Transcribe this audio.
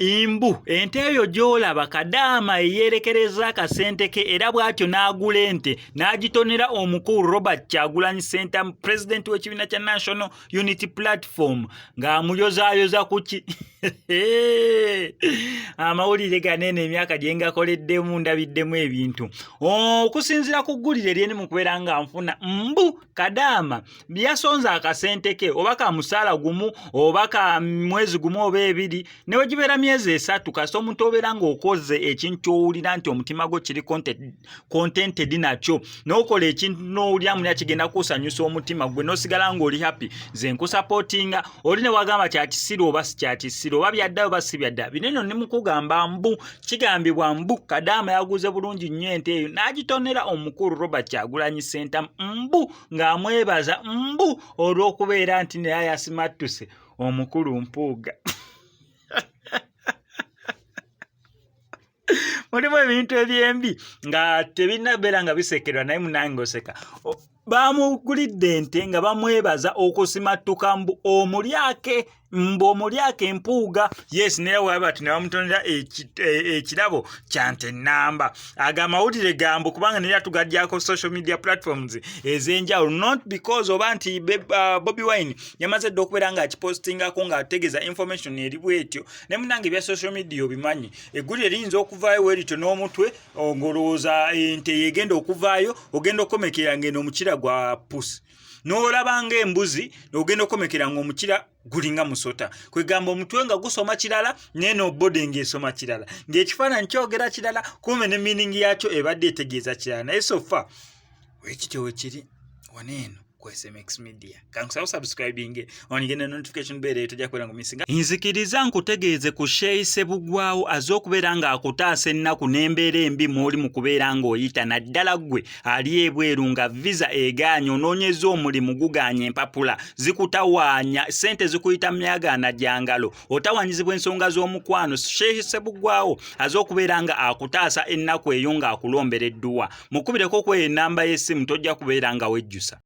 imbu ente eyo gy'olaba Kadaama eyeerekereza akasente ke era bw'atyo n'agula ente n'agitonera omukulu Robert Kyagulanyi Ssentamu pulezidenti w'ekibiina kya National Unity Platform ng'amuyozaayoza ku ki amawulire ganene emyaka gye ngakoleddemu ndabiddemu ebintu okusinziira ku ggulire eryeni mu kubeera nga nfuna mbu Kadaama byasonza akasente ke oba ka musaala gumu oba ka mwezi gumu oba ebiri ne we gibeera myezi 3 kasita omuntu obeera ng'okoze ekintu ky'owulira nti omutima gwo kiri contented nakyo n'okola ekintu n'owulira muli kigenda kusanyusa omutima gwe n'osigala ng'oli happy ze nkusapootinga oli ne wagamba kya kisiru oba si kya kisiru oba byadda oba si byadda bineno ne mu kugamba mbu kigambibwa mbu Kadaama yaguze bulungi nnyo ente eyo n'agitonera omukulu Robert Kyagulanyi Ssentamu mbu ng'amwebaza mbu olw'okubeera nti naye yasimattuse omukulu Mpuuga. Mulimu ebintu ebyembi nga tebinnabeera nga bisekerwa naye munange oseka. Baamugulidde ente nga bamwebaza okusimattuka mbu omulyake Mpuuga. Yes, naye wabati ne bamutonera ekirabo kya nte nnamba. Aga amawulire gambu kubanga naye atugajjako social media platforms ez'enjawulo not because oba nti Bobi Wine yamaze dde okubeera ng'akipostingako ng'ategeeza information eri bwetyo ne munange bya social media obimanyi eggulire liyinza okuvaayo weerito n'omutwe ngolowooza ente yegenda okuvaayo ogenda okukomekera ng'eno omukira gwa pusi n'olabanga embuzi ogenda okukomekera ng'omukira gulinga musota kwegamba omutwe nga gusoma kirala neno body ng'esoma kirala ng'ekifaananyi kyogera kirala kumbe ne meaning yakyo ebadde etegeeza kirala naye sofa wekityo wekiri waneeno ku SMX Media kankusaba subscribing onigenda notification bell eyo tojja kubeera ng'omisinga nzikiriza nkutegeeze ku Sheyi Ssebugwawo az'okubeera ng'akutaasa ennaku n'embeera embi mw'oli mu kubeera ng'oyita naddala ggwe ali ebweru nga visa egaanye onoonyeza omulimu gugaanye empapula zikutawaanya ssente zikuyita myagaana gyangalo otawanyizibwa ensonga z'omukwano Sheyi Ssebugwawo az'okubeera nga akutaasa ennaku eyo ng'akulombera edduwa mukubireko kweyo ennamba y'essimu tojja kubeera nga wejjusa.